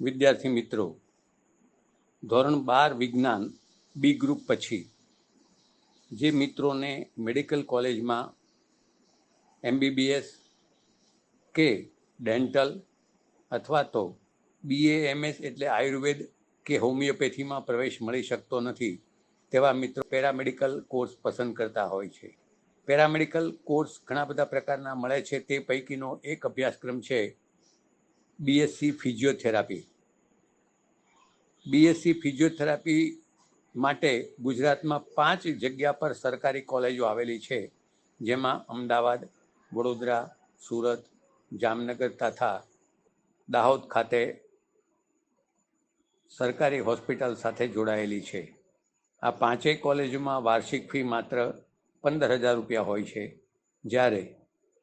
વિદ્યાર્થી મિત્રો, ધોરણ 12 વિજ્ઞાન બી ગ્રુપ પછી જે મિત્રોને મેડિકલ કોલેજમાં MBBS કે ડેન્ટલ અથવા તો BAMS એટલે આયુર્વેદ કે હોમિયોપેથીમાં પ્રવેશ મળી શકતો નથી તેવા મિત્રો પેરામેડિકલ કોર્સ પસંદ કરતા હોય છે. પેરામેડિકલ કોર્સ ઘણા બધા પ્રકારના મળે છે. તે પૈકીનો એક અભ્યાસક્રમ છે BSc ફિઝિયોથેરાપી. BSc ફિઝિયોથેરાપી માટે ગુજરાતમાં 5 જગ્યા પર સરકારી કોલેજો આવેલી છે, જેમાં અમદાવાદ, વડોદરા, સુરત, જામનગર તથા દાહોદ ખાતે સરકારી હોસ્પિટલ સાથે જોડાયેલી છે. આ 5 કોલેજોમાં વાર્ષિક ફી માત્ર 15,000 રૂપિયા હોય છે, જ્યારે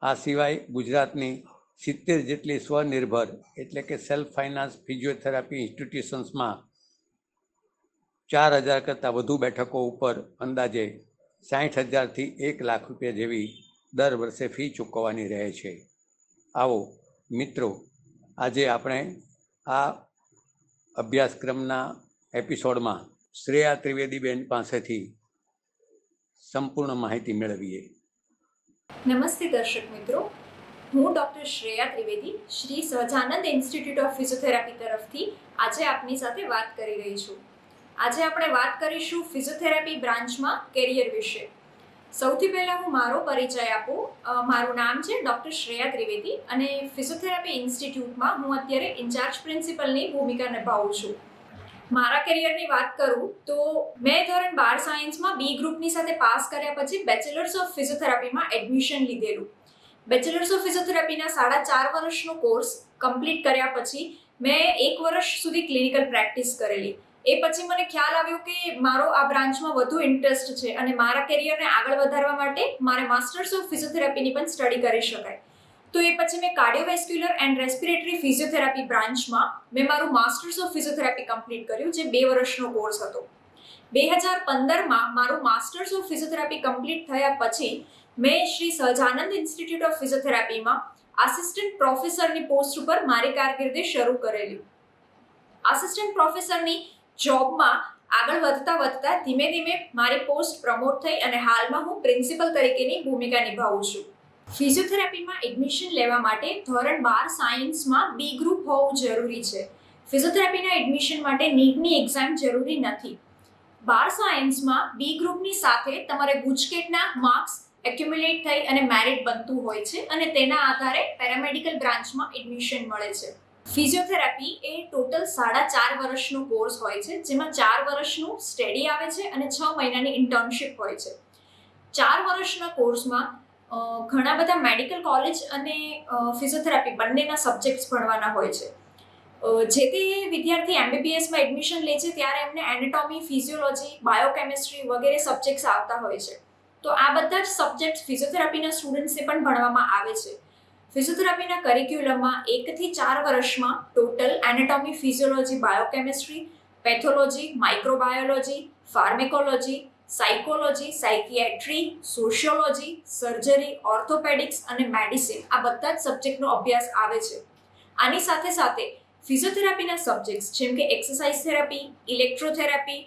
આ સિવાય ગુજરાતની 70 જેટલી સ્વનિર્ભર એટલે કે સેલ્ફ ફાઇનાન્સ ફિઝિયોથેરાપી ઇન્સ્ટિટ્યુશન્સમાં 4,000 કરતાં વધુ બેઠકો ઉપર અંદાજે 60,000થી 1 લાખ રૂપિયા જેવી દર વર્ષે ફી ચૂકવવાની રહે છે. આવો મિત્રો, આજે આપણે આ અભ્યાસક્રમના એપિસોડમાં શ્રેયા ત્રિવેદીબેન પાસેથી સંપૂર્ણ માહિતી મેળવીએ. નમસ્તે દર્શક મિત્રો, હું doctor Shreya Trivedi Shri Sahajanand institute of physiotherapy તરફથી આજે આપની સાથે વાત કરી રહી છું. આજે આપણે વાત કરીશું ફિઝિયોથેરાપી બ્રાન્ચમાં કેરિયર વિશે. સૌથી પહેલાં હું મારો પરિચય આપું. મારું નામ છે ડૉક્ટર શ્રેયા ત્રિવેદી અને ફિઝિયોથેરાપી ઇન્સ્ટિટ્યૂટમાં હું અત્યારે ઇન્ચાર્જ પ્રિન્સિપલની ભૂમિકા નિભાવું છું. મારા કેરિયરની વાત કરું તો મેં ધોરણ 12 સાયન્સમાં બી ગ્રુપની સાથે પાસ કર્યા પછી બેચલર્સ ઓફ ફિઝિયોથેરાપીમાં એડમિશન લીધેલું. બેચલર્સ ઓફ ફિઝિયોથેરાપીના 4.5 વર્ષનો કોર્સ કમ્પ્લીટ કર્યા પછી મેં 1 વર્ષ સુધી ક્લિનિકલ પ્રેક્ટિસ કરેલી. એ પછી મને ખ્યાલ આવ્યો કે મારો આ બ્રાન્ચમાં વધુ ઇન્ટરેસ્ટ છે અને મારા કેરિયરને આગળ વધારવા માટે મારે માસ્ટર્સ ઓફ ફિઝિયોથેરાપીની પણ સ્ટડી કરી શકાય. તો એ પછી મેં કાર્ડિયોવેસ્ક્યુલર એન્ડ રેસ્પિરેટરી ફિઝિયોથેરાપી બ્રાન્ચમાં મેં મારું માસ્ટર્સ ઓફ ફિઝિયોથેરાપી કમ્પ્લીટ કર્યું, જે 2 વર્ષનો કોર્સ હતો. 2015માં મારું માસ્ટર્સ ઓફ ફિઝિયોથેરાપી કમ્પ્લીટ થયા પછી મેં શ્રી સહજાનંદ ઇન્સ્ટિટ્યૂટ ઓફ ફિઝિયોથેરાપીમાં આસિસ્ટન્ટ પ્રોફેસરની પોસ્ટ ઉપર મારી કારકિર્દી શરૂ કરેલી. આસિસ્ટન્ટ પ્રોફેસરની જોબમાં આગળ વધતા ધીમે ધીમે મારી પોસ્ટ પ્રમોટ થઈ અને હાલમાં હું પ્રિન્સિપલ તરીકેની ભૂમિકા નિભાવું છું. ફિઝિયોથેરાપીમાં એડમિશન લેવા માટે ધોરણ 12 સાયન્સમાં બી ગ્રુપ હોવું જરૂરી છે. ફિઝિયોથેરાપીના એડમિશન માટે નીટની એક્ઝામ જરૂરી નથી. 12 સાયન્સમાં બી ગ્રુપની સાથે તમારે ગુજકેટના માર્ક્સ એક્યુમ્યુલેટ થઈ અને મેરિટ બનતું હોય છે અને તેના આધારે પેરામેડિકલ બ્રાન્ચમાં એડમિશન મળે છે. ફિઝિયોથેરાપી એ ટોટલ 4.5 વર્ષનો કોર્સ હોય છે, જેમાં 4 વર્ષનું સ્ટડી આવે છે અને 6 મહિનાની ઇન્ટર્નશિપ હોય છે. 4 વર્ષના કોર્સમાં ઘણા બધા મેડિકલ કોલેજ અને ફિઝિયોથેરાપી બંનેના સબ્જેક્ટ્સ ભણવાના હોય છે. જે તે વિદ્યાર્થી MBBSમાં એડમિશન લે છે ત્યારે એમને એનાટોમી, ફિઝિયોલોજી, બાયોકેમિસ્ટ્રી વગેરે સબ્જેક્ટ્સ આવતા હોય છે. તો આ બધા જ સબ્જેક્ટ્સ ફિઝિયોથેરાપીના સ્ટુડન્ટ્સને પણ ભણવામાં આવે છે. ફિઝિયોથેરાપીના કરિક્યુલમમાં 1 થી 4 વર્ષમાં total anatomy, physiology, biochemistry, pathology, microbiology, pharmacology, psychology, psychiatry, sociology, surgery, orthopaedics અને મેડિસિન આ બધા જ સબ્જેક્ટનો અભ્યાસ આવે છે. આની સાથે સાથે ફિઝિયોથેરાપીના સબ્જેક્ટ્સ જેમ કે એક્સરસાઇઝ થેરાપી, ઇલેક્ટ્રોથેરાપી,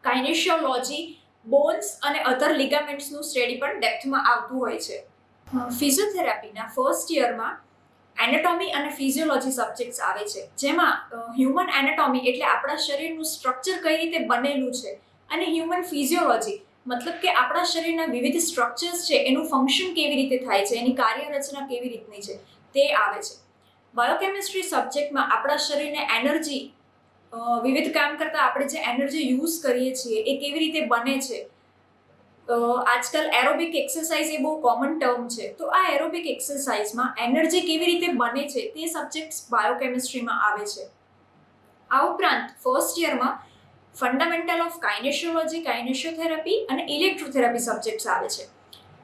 કાઇનેશિયોલોજી, બોન્સ અને અધર લિગામેન્ટ્સનું સ્ટડી પણ ડેપ્થમાં આવતું હોય છે. ફિઝિયોથેરાપીના ફર્સ્ટ યરમાં એનાટોમી અને ફિઝિયોલોજી સબ્જેક્ટ્સ આવે છે, જેમાં હ્યુમન એનાટોમી એટલે આપણા શરીરનું સ્ટ્રક્ચર કઈ રીતે બનેલું છે અને હ્યુમન ફિઝિયોલોજી મતલબ કે આપણા શરીરના વિવિધ સ્ટ્રક્ચર્સ છે એનું ફંક્શન કેવી રીતે થાય છે, એની કાર્યરચના કેવી રીતની છે તે આવે છે. બાયોકેમિસ્ટ્રી સબ્જેક્ટમાં આપણા શરીરને એનર્જી, વિવિધ કામ કરતાં આપણે જે એનર્જી યુઝ કરીએ છીએ એ કેવી રીતે બને છે. આજકાલ એરોબિક એક્સરસાઇઝ એ બહુ કોમન ટર્મ છે, તો આ એરોબિક એક્સરસાઇઝમાં એનર્જી કેવી રીતે બને છે તે સબ્જેક્ટ્સ બાયોકેમિસ્ટ્રીમાં આવે છે. આ ઉપરાંત ફર્સ્ટ યરમાં ફંડામેન્ટલ ઓફ કાઇનેશિયોલોજી, કાઇનેશિયોથેરાપી અને ઇલેક્ટ્રોથેરાપી સબ્જેક્ટ્સ આવે છે.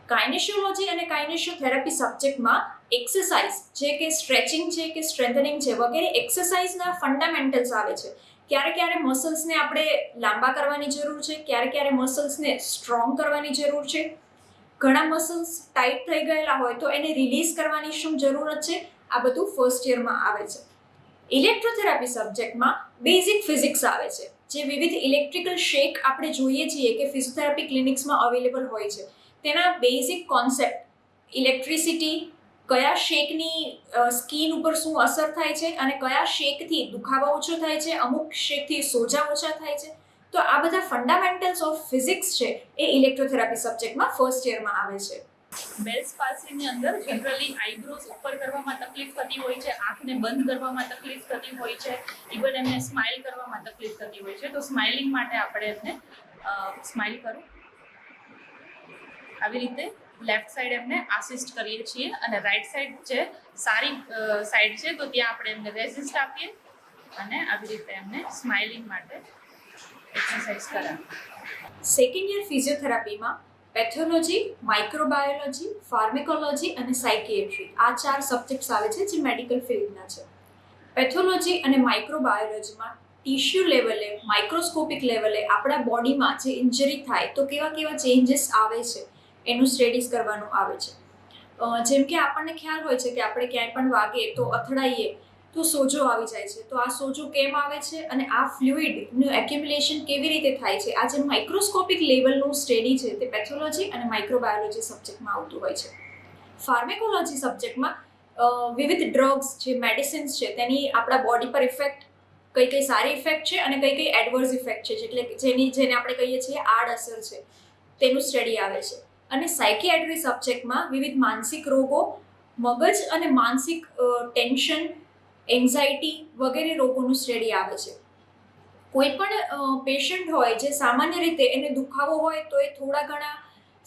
કાઇનેશિયોલોજી અને કાઇનેશિયોથેરાપી સબ્જેક્ટમાં એક્સરસાઇઝ જે કે સ્ટ્રેચિંગ છે કે સ્ટ્રેન્થનિંગ છે વગેરે એક્સરસાઇઝના ફંડામેન્ટલ્સ આવે છે. ક્યારે મસલ્સને આપણે લાંબા કરવાની જરૂર છે, ક્યારે મસલ્સને સ્ટ્રોંગ કરવાની જરૂર છે. ઘણા મસલ્સ ટાઈટ થઈ ગયેલા હોય તો એને રિલીઝ કરવાની શું જરૂરત છે, આ બધું ફર્સ્ટ યરમાં આવે છે. ઇલેક્ટ્રોથેરાપી સબ્જેક્ટમાં બેઝિક ફિઝિક્સ આવે છે, જે વિવિધ ઇલેક્ટ્રિકલ શેક આપણે જોઈએ છીએ કે ફિઝિયોથેરાપી ક્લિનિક્સમાં અવેલેબલ હોય છે, તેના બેઝિક કોન્સેપ્ટ ઇલેક્ટ્રિસિટી, કયા શેકની સ્કિન ઉપર શું અસર થાય છે અને કયા શેકથી દુખાવા ઓછો થાય છે, અમુક શેકથી સોજા ઓછા થાય છે. તો આ બધા ફંડામેન્ટલ્સ ઓફ ફિઝિક્સ છે એ ઇલેક્ટ્રોથેરાપી સબ્જેક્ટમાં ફર્સ્ટ યરમાં આવે છે. બેલ્સ પાલ્સીની અંદર જનરલી આઈબ્રોઝ ઉપર કરવામાં તકલીફ થતી હોય છે, આંખને બંધ કરવામાં તકલીફ થતી હોય છે, ઇવન એમને સ્માઇલ કરવામાં તકલીફ થતી હોય છે. તો સ્માઇલિંગ માટે આપણે એમને સ્માઇલ કરો આવી રીતે લેફ્ટ સાઈડ એમને આસિસ્ટ કરીએ છીએ અને રાઈટ સાઈડ જે સારી સાઈડ છે તો ત્યાં આપણે એમને રેઝિસ્ટ આપીએ અને આવી રીતે એમને સ્માઇલિંગ માટે એક્સરસાઇઝ કરાવીએ. સેકન્ડ યર ફિઝિયોથેરાપીમાં પેથોલોજી, માઇક્રોબાયોલોજી, ફાર્મેકોલોજી અને સાયકિયાટ્રી આ 4 સબ્જેક્ટ્સ આવે છે જે મેડિકલ ફિલ્ડના છે. પેથોલોજી અને માઇક્રોબાયોલોજીમાં ટિશ્યુ લેવલે, માઇક્રોસ્કોપિક લેવલે આપણા બોડીમાં જે ઇન્જરી થાય તો કેવા કેવા ચેન્જીસ આવે છે એનું સ્ટડીઝ કરવાનું આવે છે. જેમ કે આપણને ખ્યાલ હોય છે કે આપણે ક્યાંય પણ વાગે તો અથડાઈએ તો સોજો આવી જાય છે. તો આ સોજો કેમ આવે છે અને આ ફ્લુઇડનું એક્યુમ્યુલેશન કેવી રીતે થાય છે, આ જે માઇક્રોસ્કોપિક લેવલનું સ્ટડી છે તે પેથોલોજી અને માઇક્રોબાયોલોજી સબ્જેક્ટમાં આવતું હોય છે. ફાર્મેકોલોજી સબ્જેક્ટમાં વિવિધ ડ્રગ્સ જે મેડિસિન્સ છે તેની આપણા બોડી પર ઇફેક્ટ, કઈ કઈ સારી ઇફેક્ટ છે અને કઈ કઈ એડવર્સ ઇફેક્ટ છે, એટલે જેને આપણે કહીએ છીએ આડઅસર છે, તેનું સ્ટડી આવે છે. અને સાયકિયાટ્રી સબ્જેક્ટમાં વિવિધ માનસિક રોગો, મગજ અને માનસિક ટેન્શન, એન્ઝાઇટી વગેરે રોગોનું સ્ટડી આવે છે. કોઈ પણ પેશન્ટ હોય જે સામાન્ય રીતે એને દુખાવો હોય તો એ થોડા ઘણા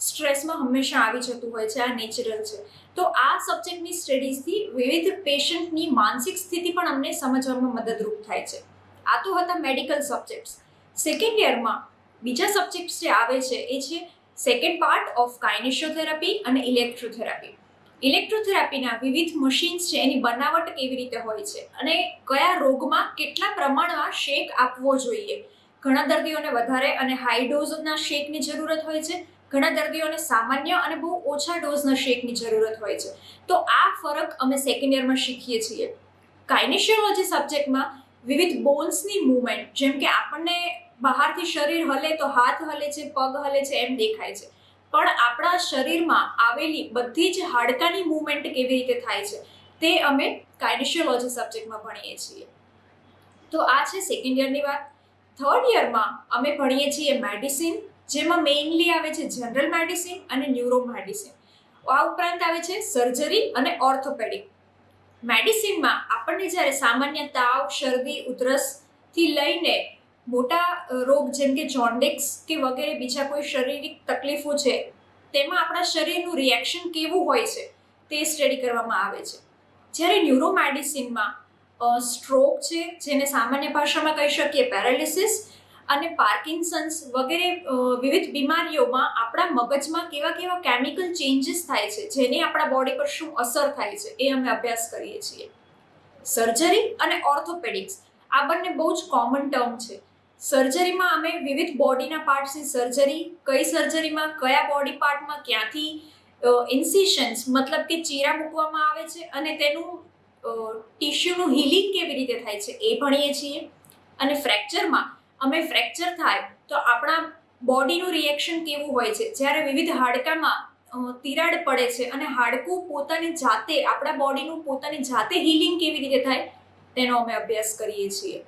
સ્ટ્રેસમાં હંમેશા આવી જતું હોય છે, આ નેચરલ છે. તો આ સબ્જેક્ટની સ્ટડીઝથી વિવિધ પેશન્ટની માનસિક સ્થિતિ પણ અમને સમજવામાં મદદરૂપ થાય છે. આ તો હતા મેડિકલ સબ્જેક્ટ્સ. સેકન્ડ યરમાં બીજા સબ્જેક્ટ્સ જે આવે છે એ છે સેકન્ડ પાર્ટ ઓફ કાઇનેશિયોથેરાપી અને ઇલેક્ટ્રોથેરાપી. ઇલેક્ટ્રોથેરાપીના વિવિધ મશીન્સ છે એની બનાવટ કેવી રીતે હોય છે અને કયા રોગમાં કેટલા પ્રમાણમાં શેક આપવો જોઈએ. ઘણા દર્દીઓને વધારે અને હાઈ ડોઝના શેકની જરૂરત હોય છે, ઘણા દર્દીઓને સામાન્ય અને બહુ ઓછા ડોઝના શેકની જરૂરત હોય છે. તો આ ફરક અમે સેકન્ડ યરમાં શીખીએ છીએ. કાઇનેશિયોલોજી સબ્જેક્ટમાં વિવિધ બોન્સની મૂવમેન્ટ, જેમ કે આપણને બહારથી શરીર હલે તો હાથ હલે છે, પગ હલે છે એમ દેખાય છે, પણ આપણા શરીરમાં આવેલી બધી જ હાડકાની મૂવમેન્ટ કેવી રીતે થાય છે તે અમે કાઇનેશિયોલોજી સબ્જેક્ટમાં ભણીએ છીએ. તો આ છે સેકન્ડ યરની વાત. થર્ડ યરમાં અમે ભણીએ છીએ મેડિસિન, જેમાં મેઇનલી આવે છે જનરલ મેડિસિન અને ન્યુરો મેડિસિન. આ ઉપરાંત આવે છે સર્જરી અને ઓર્થોપેડિક. મેડિસિનમાં આપણને જ્યારે સામાન્ય તાવ, શરદી, ઉધરસથી લઈને મોટા રોગ જેમ કે જોન્ડિસ કે વગેરે બીજા કોઈ શારીરિક તકલીફો છે તેમાં આપણા શરીરનું રિએક્શન કેવું હોય છે તે સ્ટડી કરવામાં આવે છે. જ્યારે ન્યુરો મેડિસિનમાં સ્ટ્રોક છે, જેને સામાન્ય ભાષામાં કહી શકીએ પેરાલિસિસ, અને પાર્કિન્સન્સ વગેરે વિવિધ બીમારીઓમાં આપણા મગજમાં કેવા કેવા કેમિકલ ચેન્જીસ થાય છે જેની આપણા બોડી પર શું અસર થાય છે એ અમે અભ્યાસ કરીએ છીએ. સર્જરી અને ઓર્થોપેડિક્સ આ બંને બહુ જ કોમન ટર્મ છે. સર્જરીમાં અમે વિવિધ બોડીના પાર્ટ્સની સર્જરી, કઈ સર્જરીમાં કયા બોડી પાર્ટમાં ક્યાંથી ઇન્સિશન્સ મતલબ કે ચીરા મૂકવામાં આવે છે અને તેનું ટિશ્યુનું હીલિંગ કેવી રીતે થાય છે એ ભણીએ છીએ. અને ફ્રેક્ચરમાં અમે ફ્રેક્ચર થાય તો આપણા બોડીનું રિએક્શન કેવું હોય છે જ્યારે વિવિધ હાડકામાં તિરાડ પડે છે અને હાડકું પોતાની જાતે, આપણા બોડીનું પોતાની જાતે હીલિંગ કેવી રીતે થાય તેનો અમે અભ્યાસ કરીએ છીએ.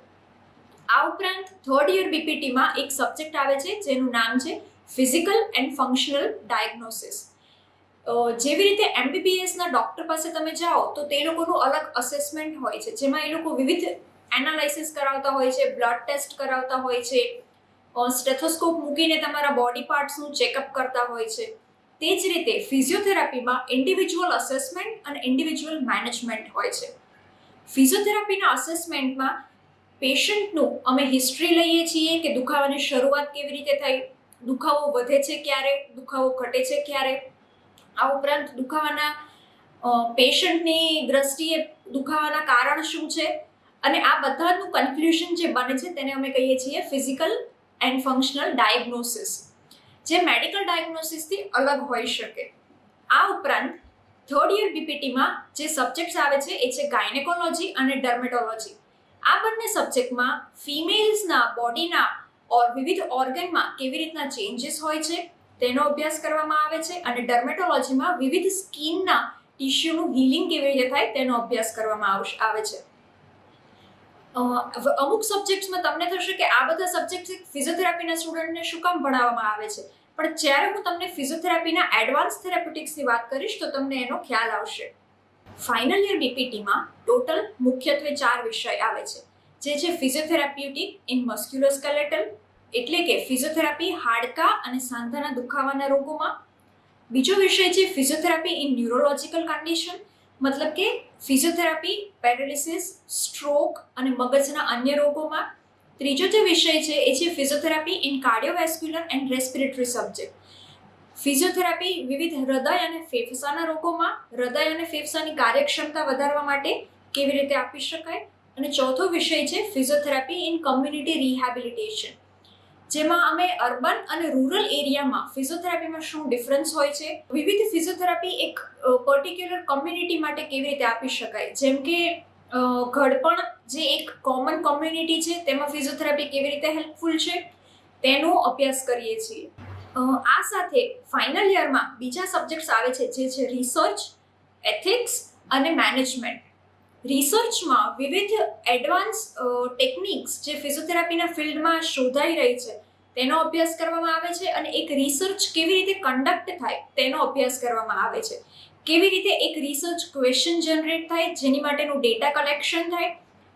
આ ઉપરાંત થર્ડ યર બીપીટીમાં એક સબ્જેક્ટ આવે છે જેનું નામ છે ફિઝિકલ એન્ડ ફંક્શનલ ડાયગ્નોસિસ. જેવી રીતે એમબીબીએસના ડૉક્ટર પાસે તમે જાઓ તો તે લોકોનું અલગ અસેસમેન્ટ હોય છે, જેમાં એ લોકો વિવિધ એનાલાઇસિસ કરાવતા હોય છે, બ્લડ ટેસ્ટ કરાવતા હોય છે, સ્ટેથોસ્કોપ મૂકીને તમારા બોડી પાર્ટ્સનું ચેકઅપ કરતા હોય છે. તે જ રીતે ફિઝિયોથેરાપીમાં ઇન્ડિવિજ્યુઅલ અસેસમેન્ટ અને ઇન્ડિવિજ્યુઅલ મેનેજમેન્ટ હોય છે. ફિઝિયોથેરાપીના અસેસમેન્ટમાં પેશન્ટનું અમે હિસ્ટ્રી લઈએ છીએ કે દુખાવાની શરૂઆત કેવી રીતે થઈ, દુખાવો વધે છે ક્યારે, દુખાવો ઘટે છે ક્યારે. આ ઉપરાંત દુખાવાના પેશન્ટની દ્રષ્ટિએ દુખાવાના કારણ શું છે અને આ બધાનું કન્ક્લુઝન જે બને છે તેને અમે કહીએ છીએ ફિઝિકલ એન્ડ ફંક્શનલ ડાયગ્નોસિસ, જે મેડિકલ ડાયગ્નોસિસથી અલગ હોઈ શકે. આ ઉપરાંત થર્ડ યર બીપીટીમાં જે સબ્જેક્ટ્સ આવે છે એ છે ગાયનેકોલોજી અને ડર્મેટોલોજી. આ બંને સબ્જેક્ટમાં ફિમેલ્સના બોડીના વિવિધ ઓર્ગનમાં કેવી રીતના ચેન્જીસ હોય છે તેનો અભ્યાસ કરવામાં આવે છે, અને ડર્મેટોલોજીમાં વિવિધ સ્કિનના ટિશ્યુનું હીલિંગ કેવી રીતે થાય તેનો અભ્યાસ કરવામાં આવે છે. અમુક સબ્જેક્ટ્સમાં તમને થશે કે આ બધા સબ્જેક્ટ ફિઝિયોથેરાપીના સ્ટુડન્ટને શું કામ ભણાવવામાં આવે છે, પણ જ્યારે હું તમને ફિઝિયોથેરાપીના એડવાન્સ થેરાપ્યુટિક્સની વાત કરીશ તો તમને એનો ખ્યાલ આવશે. ફાઇનલ યર બીપીટીમાં ટોટલ મુખ્યત્વે 4 વિષય આવે છે, જે છે ફિઝિયોથેરાપ્યુટિક ઇન મસ્ક્યુલોસ્કેલેટલ, એટલે કે ફિઝિયોથેરાપી હાડકાં અને સાંધાના દુખાવાના રોગોમાં. બીજો વિષય છે ફિઝિયોથેરાપી ઇન ન્યુરોલોજીકલ કન્ડિશન, મતલબ કે ફિઝિયોથેરાપી પેરાલિસિસ, સ્ટ્રોક અને મગજના અન્ય રોગોમાં. ત્રીજો જે વિષય છે એ છે physiotherapy in cardiovascular and respiratory subject, physiotherapy વિવિધ હૃદય અને ફેફસાના રોગોમાં, હૃદય અને ફેફસાની કાર્યક્ષમતા વધારવા માટે કેવી રીતે આપી શકાય. અને ચોથો વિષય છે ફિઝિયોથેરાપી ઇન કમ્યુનિટી રિહેબિલિટેશન, જેમાં અમે અર્બન અને રૂરલ એરિયામાં ફિઝિયોથેરાપીમાં શું ડિફરન્સ હોય છે, વિવિધ ફિઝિયોથેરાપી એક પર્ટિક્યુલર કમ્યુનિટી માટે કેવી રીતે આપી શકાય, જેમ કે ઘડપણ જે એક કોમન કોમ્યુનિટી છે તેમાં ફિઝિયોથેરાપી કેવી રીતે હેલ્પફુલ છે તેનો અભ્યાસ કરીએ છીએ. આ સાથે ફાઇનલ યરમાં બીજા સબ્જેક્ટ્સ આવે છે, જે છે રિસર્ચ, એથિક્સ અને મેનેજમેન્ટ. રિસર્ચમાં વિવિધ એડવાન્સ ટેકનિક્સ જે ફિઝિયોથેરાપીના ફિલ્ડમાં શોધાઈ રહી છે તેનો અભ્યાસ કરવામાં આવે છે, અને એક રિસર્ચ કેવી રીતે કન્ડક્ટ થાય તેનો અભ્યાસ કરવામાં આવે છે. કેવી રીતે એક રિસર્ચ ક્વેશ્ચન જનરેટ થાય, જેની માટેનું ડેટા કલેક્શન થાય,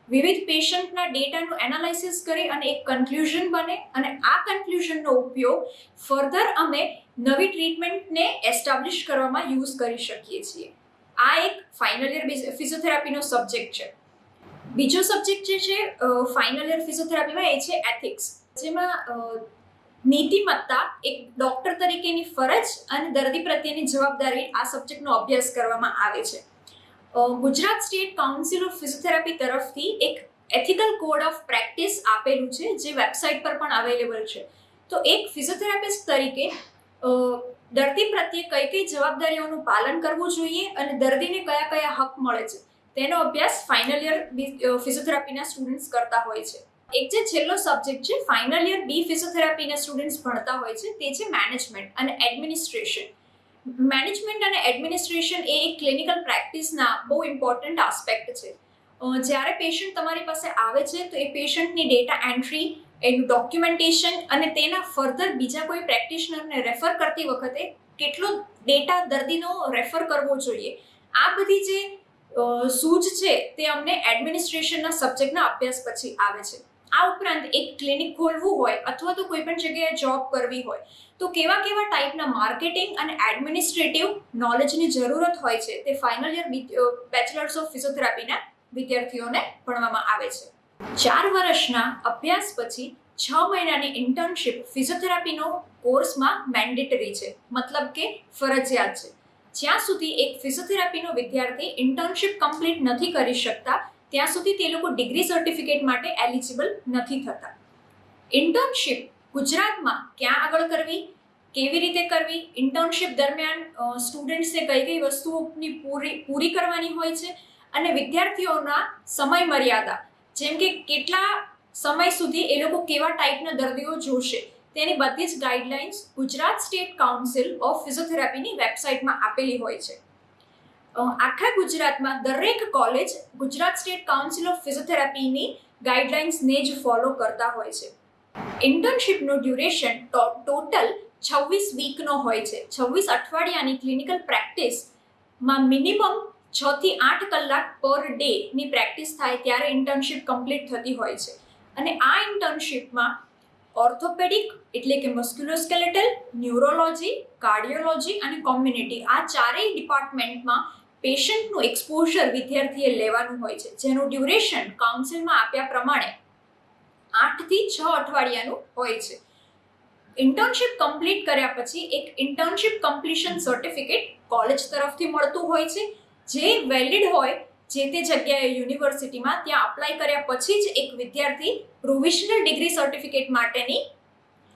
વિવિધ પેશન્ટના ડેટાનું એનાલિસિસ કરી અને એક કન્ક્લુઝન બને, અને આ કન્ક્લુઝનનો ઉપયોગ ફર્ધર અમે નવી ટ્રીટમેન્ટને એસ્ટાબ્લિશ કરવામાં યુઝ કરી શકીએ છીએ. આ એક ફાઇનલ યર ફિઝિયોથેરાપીનો સબ્જેક્ટ છે. બીજો સબ્જેક્ટ જે છે ફાઇનલ યર ફિઝિયોથેરાપીમાં એ છે એથિક્સ, જેમાં નીતિમત્તા, એક ડોક્ટર તરીકેની ફરજ અને દર્દી પ્રત્યેની જવાબદારી, આ સબ્જેક્ટનો અભ્યાસ કરવામાં આવે છે. Gujarat state council of physiotherapy તરફથી એક એથિકલ કોડ ઓફ પ્રેક્ટિસ આપેલું છે, જે વેબસાઇટ પર પણ અવેલેબલ છે. તો એક ફિઝિયોથેરાપિસ્ટ તરીકે દર્દી પ્રત્યે કઈ કઈ જવાબદારીઓનું પાલન કરવું જોઈએ અને દર્દીને કયા કયા હક મળે છે તેનો અભ્યાસ ફાઇનલ યર ફિઝિયોથેરાપીના સ્ટુડન્ટ્સ કરતા હોય છે. એક જે છેલ્લો સબ્જેક્ટ છે ફાઇનલ યર બી ફિઝિયોથેરાપીના સ્ટુડન્ટ્સ ભણતા હોય છે, તે છે મેનેજમેન્ટ અને એડમિનિસ્ટ્રેશન. મેનેજમેન્ટ અને એડમિનિસ્ટ્રેશન એ એક ક્લિનિકલ પ્રેક્ટિસના બહુ ઇમ્પોર્ટન્ટ આસ્પેક્ટ છે. જ્યારે પેશન્ટ તમારી પાસે આવે છે તો એ પેશન્ટની ડેટા એન્ટ્રી, એનું ડોક્યુમેન્ટેશન અને તેના ફર્ધર બીજા કોઈ પ્રેક્ટિશનરને રેફર કરતી વખતે કેટલો ડેટા દર્દીનો રેફર કરવો જોઈએ, આ બધી જે સૂઝ છે તે અમને એડમિનિસ્ટ્રેશનના સબ્જેક્ટના અભ્યાસ પછી આવે છે. આ ઉપરાંત એક ક્લિનિક ખોલવું હોય અથવા તો કોઈ પણ જગ્યાએ જોબ કરવી હોય તો કેવા કેવા ટાઈપના માર્કેટિંગ અને એડમિનિસ્ટ્રેટિવ નોલેજની જરૂરત હોય છે તે ફાઇનલ યર બેચલર્સ ઓફ ફિઝિયોથેરાપીના વિદ્યાર્થીઓને ભણવામાં આવે છે. 4 વર્ષના અભ્યાસ પછી 6 મહિનાની ઇન્ટર્નશિપ ફિઝિયોથેરાપીનો કોર્સમાં મેન્ડેટરી છે, મતલબ કે ફરજિયાત છે. જ્યાં સુધી એક ફિઝિયોથેરાપીનો વિદ્યાર્થી ઇન્ટર્નશિપ કમ્પ્લીટ નથી કરી શકતા ત્યાં સુધી તે લોકો ડિગ્રી સર્ટિફિકેટ માટે એલિજિબલ નથી થતા. ઇન્ટર્નશિપ ગુજરાતમાં ક્યાં આગળ કરવી, કેવી રીતે કરવી, ઇન્ટર્નશિપ દરમિયાન સ્ટુડન્ટ્સને કઈ કઈ વસ્તુઓની પૂરી કરવાની હોય છે, અને વિદ્યાર્થીઓના સમય મર્યાદા, જેમ કે કેટલા સમય સુધી એ લોકો કેવા ટાઈપના દર્દીઓ જોશે, તેની બધી જ guidelines Gujarat state council of ફિઝિયોથેરાપીની વેબસાઇટમાં આપેલી હોય છે. આખા ગુજરાતમાં દરેક college Gujarat state council of ફિઝિયોથેરાપીની ગાઈડલાઇન્સને જ ફોલો કરતા હોય છે. ઇન્ટર્નશિપનું ડ્યુરેશન ટોટલ 26 વીકનો હોય છે. 26 અઠવાડિયાની ક્લિનિકલ પ્રેક્ટિસમાં મિનિમમ 6 થી 8 કલાક પર ડેની પ્રેક્ટિસ થાય ત્યારે ઇન્ટર્નશિપ કમ્પ્લીટ થતી હોય છે. અને આ ઇન્ટર્નશિપમાં ઓર્થોપેડિક એટલે કે મસ્ક્યુલોસ્કેલેટલ, ન્યુરોલોજી, કાર્ડિયોલોજી અને કોમ્યુનિટી, આ ચારેય ડિપાર્ટમેન્ટમાં પેશન્ટનું એક્સપોઝર વિદ્યાર્થીએ લેવાનું હોય છે, જેનું ડ્યુરેશન કાઉન્સિલમાં આપ્યા પ્રમાણે 8 થી 6 અઠવાડિયાનું હોય છે. ઇન્ટર્નશિપ કમ્પ્લીટ કર્યા પછી એક ઇન્ટર્નશિપ કમ્પ્લીશન સર્ટિફિકેટ કોલેજ તરફથી મળતું હોય છે, જે વેલિડ હોય જે તે જગ્યાએ યુનિવર્સિટીમાં ત્યાં અપ્લાય કર્યા પછી જ એક વિદ્યાર્થી પ્રોવિઝનલ ડિગ્રી સર્ટિફિકેટ માટેની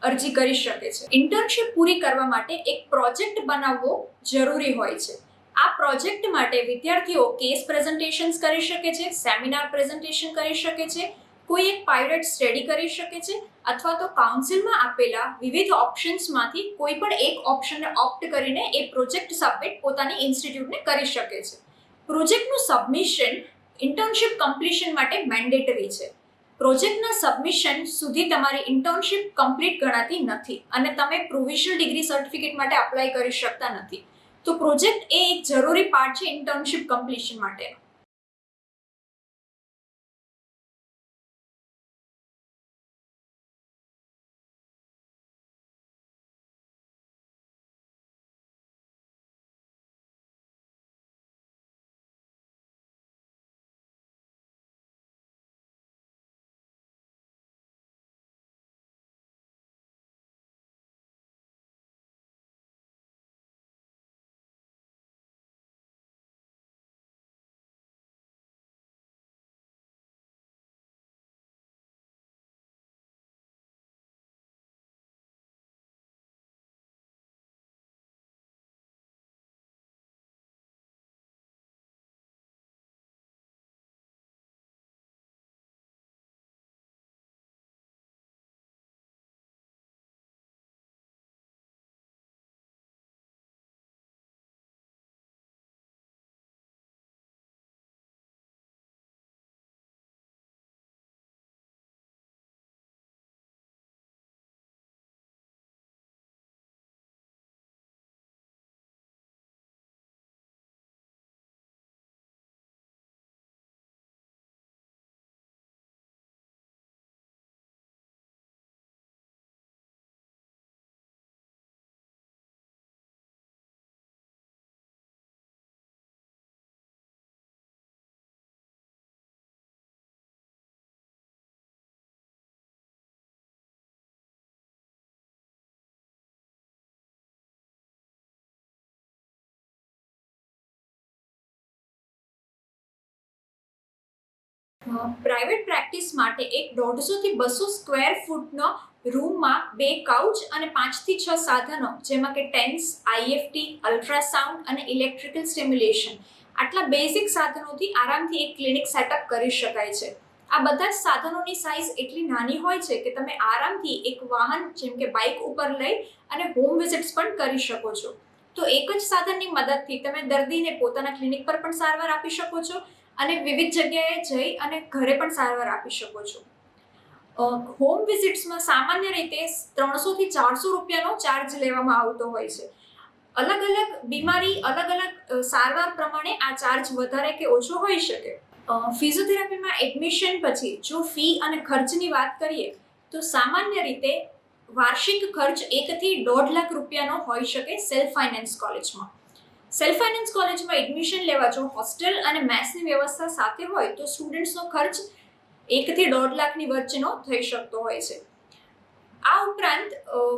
અરજી કરી શકે છે. ઇન્ટર્નશિપ પૂરી કરવા માટે એક પ્રોજેક્ટ બનાવવો જરૂરી હોય છે. આ પ્રોજેક્ટ માટે વિદ્યાર્થીઓ કેસ પ્રેઝન્ટેશન્સ કરી શકે છે, સેમિનાર પ્રેઝન્ટેશન કરી શકે છે, કોઈ એક પાયલટ સ્ટડી કરી શકે છે, અથવા તો કાઉન્સિલમાં આપેલા વિવિધ ઓપ્શન્સમાંથી કોઈ પણ એક ઓપ્શનને ઓપ્ટ કરીને એ પ્રોજેક્ટ સબમિટ પોતાની ઇન્સ્ટિટ્યૂટને કરી શકે છે. પ્રોજેક્ટનું સબમિશન ઇન્ટર્નશિપ કમ્પ્લીશન માટે મેન્ડેટરી છે. પ્રોજેક્ટના સબમિશન સુધી તમારી ઇન્ટર્નશિપ કમ્પ્લીટ ગણાતી નથી અને તમે પ્રોવિઝનલ ડિગ્રી સર્ટિફિકેટ માટે અપ્લાય કરી શકતા નથી. તો પ્રોજેક્ટ એ એક જરૂરી પાર્ટ છે ઇન્ટર્નશિપ કમ્પ્લીશન માટેનો. પ્રાઇવેટ પ્રેક્ટિસ માટે એક 150 થી 200 સ્ક્વેર ફૂટનો રૂમમાં 2 કાઉચ અને 5 થી 6 સાધનો જેમાં કે ટેન્સ, આઈએફટી, અલ્ટ્રાસાઉન્ડ અને ઇલેક્ટ્રિકલ સ્ટિમ્યુલેશન આટલા બેઝિક સાધનોથી આરામથી એક ક્લિનિક સેટઅપ કરી શકાય છે. આ બધા જ સાધનોની સાઇઝ એટલી નાની હોય છે કે તમે આરામથી એક વાહન જેમ કે બાઇક ઉપર લઈ અને હોમ વિઝિટ્સ પણ કરી શકો છો. તો એક જ સાધનની મદદથી તમે દર્દીને પોતાના ક્લિનિક પર પણ સારવાર આપી શકો છો અને વિવિધ જગ્યાએ જઈ અને ઘરે પણ સારવાર આપી શકો છો. હોમ વિઝિટ્સમાં સામાન્ય રીતે 300 થી 400 રૂપિયાનો ચાર્જ લેવામાં આવતો હોય છે. અલગ અલગ બીમારી, અલગ અલગ સારવાર પ્રમાણે આ ચાર્જ વધારે કે ઓછો હોઈ શકે. ફિઝિયોથેરાપીમાં એડમિશન પછી જો ફી અને ખર્ચની વાત કરીએ તો સામાન્ય રીતે વાર્ષિક ખર્ચ 1 થી 1.5 લાખ રૂપિયાનો હોઈ શકે સેલ્ફ ફાઇનાન્સ કોલેજમાં. સેલ્ફ ફાઇનાન્સ કોલેજમાં એડમિશન લેવા જો હોસ્ટેલ અને મેસની વ્યવસ્થા સાથે હોય તો સ્ટુડન્ટ્સનો ખર્ચ 1 થી 1.5 લાખની વચ્ચેનો થઈ શકતો હોય છે. આ ઉપરાંત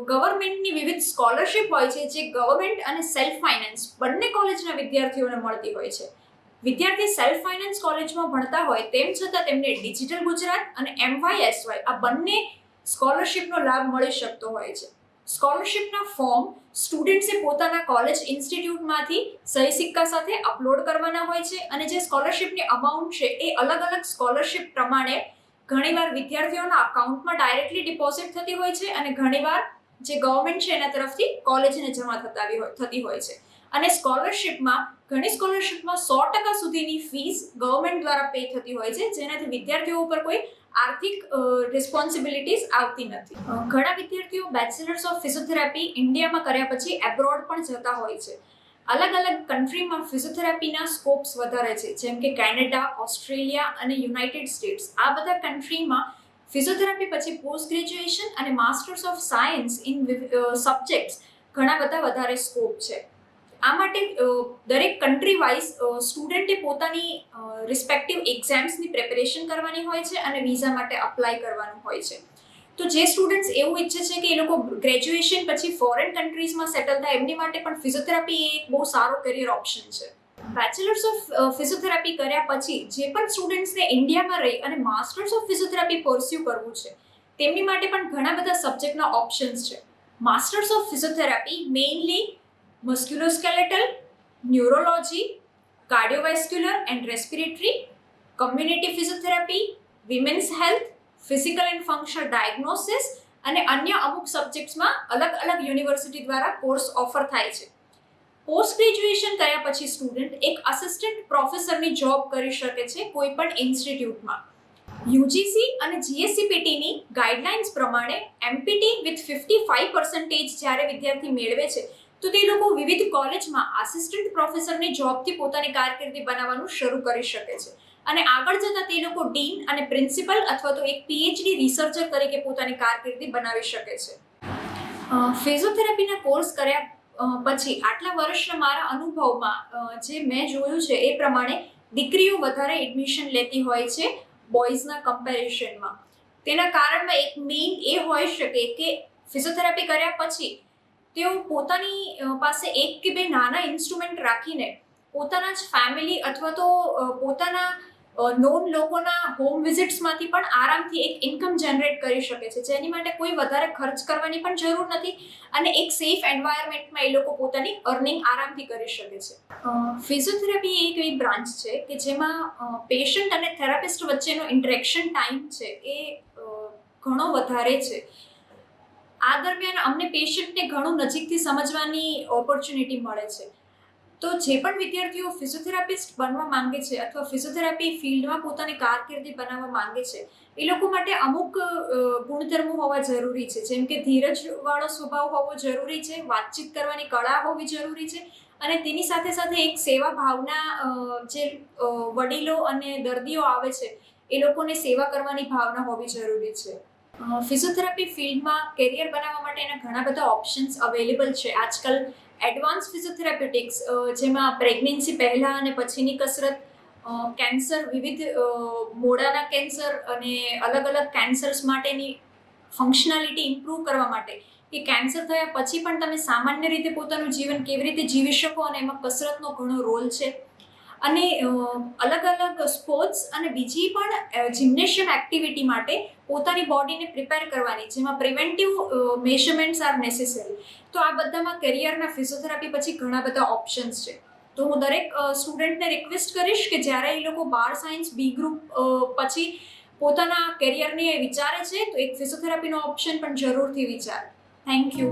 ગવર્મેન્ટની વિવિધ સ્કોલરશિપ હોય છે જે ગવર્મેન્ટ અને સેલ્ફ ફાઇનાન્સ બંને કોલેજના વિદ્યાર્થીઓને મળતી હોય છે. વિદ્યાર્થી સેલ્ફ ફાઇનાન્સ કોલેજમાં ભણતા હોય તેમ છતાં તેમને ડિજિટલ ગુજરાત અને MYSY આ બંને સ્કોલરશિપનો લાભ મળી શકતો હોય છે. સ્કોલરશિપના ફોર્મ સ્ટુડન્ટ્સે પોતાના કોલેજ ઇન્સ્ટિટ્યૂટમાંથી સહી સિક્કા સાથે અપલોડ કરવાના હોય છે અને જે સ્કોલરશિપની અમાઉન્ટ છે એ અલગ અલગ સ્કોલરશિપ પ્રમાણે ઘણીવાર વિદ્યાર્થીઓના અકાઉન્ટમાં ડાયરેક્ટલી ડિપોઝિટ થતી હોય છે અને ઘણીવાર જે ગવર્મેન્ટ છે એના તરફથી કોલેજને જમા થતી હોય છે. અને ઘણી સ્કોલરશિપમાં 100% સુધીની ફીસ ગવર્મેન્ટ દ્વારા પે થતી હોય છે જેનાથી વિદ્યાર્થીઓ ઉપર કોઈ આર્થિક રિસ્પોન્સિબિલિટીઝ આવતી નથી. ઘણા વિદ્યાર્થીઓ બેચલર્સ ઓફ ફિઝિયોથેરાપી ઇન્ડિયામાં કર્યા પછી એબ્રોડ પણ જતા હોય છે. અલગ અલગ કન્ટ્રીમાં ફિઝિયોથેરાપીના સ્કોપ્સ વધારે છે જેમ કે કેનેડા, ઓસ્ટ્રેલિયા અને યુનાઇટેડ સ્ટેટ્સ. આ બધા કન્ટ્રીમાં ફિઝિયોથેરાપી પછી પોસ્ટ ગ્રેજ્યુએશન અને masters of science in subjects ઘણા બધા વધારે સ્કોપ છે. આ માટે દરેક કન્ટ્રી વાઇઝ સ્ટુડન્ટે પોતાની રિસ્પેક્ટિવ એક્ઝામ્સની પ્રિપેરેશન કરવાની હોય છે અને વિઝા માટે અપ્લાય કરવાનું હોય છે. તો જે સ્ટુડન્ટ્સ એવું ઈચ્છે છે કે એ લોકો ગ્રેજ્યુએશન પછી ફોરેન કન્ટ્રીઝમાં સેટલ થાય એમની માટે પણ ફિઝિયોથેરાપી એ એક બહુ સારો કરિયર ઓપ્શન છે. બેચલર્સ ઓફ ફિઝિયોથેરાપી કર્યા પછી જે પણ સ્ટુડન્ટ્સને ઇન્ડિયામાં રહી અને માસ્ટર્સ ઓફ ફિઝિયોથેરાપી પરસ્યુ કરવું છે તેમની માટે પણ ઘણા બધા સબ્જેક્ટના ઓપ્શન્સ છે. Masters of physiotherapy mainly musculoskeletal, neurology, cardiovascular and respiratory, community physiotherapy, women's health, physical and functional diagnosis અને અન્ય અમુક સબ્જેક્ટ્સમાં અલગ અલગ યુનિવર્સિટી દ્વારા કોર્સ ઓફર થાય છે. પોસ્ટ ગ્રેજ્યુએશન કર્યા પછી સ્ટુડન્ટ એક આસિસ્ટન્ટ પ્રોફેસરની જોબ કરી શકે છે કોઈ પણ ઇન્સ્ટિટ્યૂટમાં. યુજીસી અને જીએસસીપીટીની ગાઈડલાઇન્સ પ્રમાણે એમપીટી વિથ 55% જ્યારે વિદ્યાર્થી મેળવે છે તો તે લોકો વિવિધ કોલેજમાં આસિસ્ટન્ટ પ્રોફેસરની જોબથી પોતાની કારકિર્દી બનાવવાનું શરૂ કરી શકે છે અને આગળ જતાં તે લોકો ડીન અને પ્રિન્સિપલ અથવા તો એક પીએચડી રિસર્ચર તરીકે પોતાની કારકિર્દી બનાવી શકે છે. ફિઝિયોથેરાપીના કોર્સ કર્યા પછી આટલા વર્ષના મારા અનુભવમાં જે મેં જોયું છે એ પ્રમાણે દીકરીઓ વધારે એડમિશન લેતી હોય છે બોયઝના કમ્પેરિઝનમાં. તેના કારણમાં એક મેઇન એ હોઈ શકે કે ફિઝિયોથેરાપી કર્યા પછી તેઓ પોતાની પાસે એક કે બે નાના ઇન્સ્ટ્રુમેન્ટ રાખીને પોતાના જ ફેમિલી અથવા તો પોતાના નોન લોકોના હોમ વિઝિટ્સમાંથી પણ આરામથી એક ઇન્કમ જનરેટ કરી શકે છે, જેની માટે કોઈ વધારે ખર્ચ કરવાની પણ જરૂર નથી અને એક સેફ એન્વાયરમેન્ટમાં એ લોકો પોતાની અર્નિંગ આરામથી કરી શકે છે. ફિઝિયોથેરાપી એક એવી બ્રાન્ચ છે કે જેમાં પેશન્ટ અને થેરાપિસ્ટ વચ્ચેનો ઇન્ટરેક્શન ટાઈમ છે એ ઘણો વધારે છે. આ દરમિયાન અમને પેશન્ટને ઘણું નજીકથી સમજવાની ઓપોર્ચ્યુનિટી મળે છે. તો જે પણ વિદ્યાર્થીઓ ફિઝિયોથેરાપિસ્ટ બનવા માંગે છે અથવા ફિઝિયોથેરાપી ફિલ્ડમાં પોતાની કારકિર્દી બનાવવા માંગે છે એ લોકો માટે અમુક ગુણધર્મો હોવા જરૂરી છે, જેમ કે ધીરજવાળો સ્વભાવ હોવો જરૂરી છે, વાતચીત કરવાની કળા હોવી જરૂરી છે અને તેની સાથે સાથે એક સેવા ભાવના, જે વડીલો અને દર્દીઓ આવે છે એ લોકોને સેવા કરવાની ભાવના હોવી જરૂરી છે. ફિઝિયોથેરાપી ફિલ્ડમાં કેરિયર બનાવવા માટેના ઘણા બધા ઓપ્શન્સ અવેલેબલ છે આજકાલ. એડવાન્સ ફિઝિયોથેરાપ્યુટિક્સ જેમાં પ્રેગ્નન્સી પહેલાં અને પછીની કસરત, કેન્સર, વિવિધ મોઢાના કેન્સર અને અલગ અલગ કેન્સર્સ માટેની ફંક્શનાલિટી ઇમ્પ્રૂવ કરવા માટે કે કેન્સર થયા પછી પણ તમે સામાન્ય રીતે પોતાનું જીવન કેવી રીતે જીવી શકો અને એમાં કસરતનો ઘણો રોલ છે. અને અલગ અલગ સ્પોર્ટ્સ અને બીજી પણ જિમ્નેશિયમ એક્ટિવિટી માટે પોતાની બોડીને પ્રિપેર કરવાની, જેમાં પ્રિવેન્ટિવ મેઝરમેન્ટ્સ આર નેસેસરી. તો આ બધામાં કરિયરના ફિઝિયોથેરાપી પછી ઘણા બધા ઓપ્શન્સ છે. તો હું દરેક સ્ટુડન્ટને રિક્વેસ્ટ કરીશ કે જ્યારે એ લોકો બાર સાયન્સ બી ગ્રુપ પછી પોતાના કેરિયરની વિચારે છે તો એક ફિઝિયોથેરાપીનો ઓપ્શન પણ જરૂરથી વિચારે. Thank you.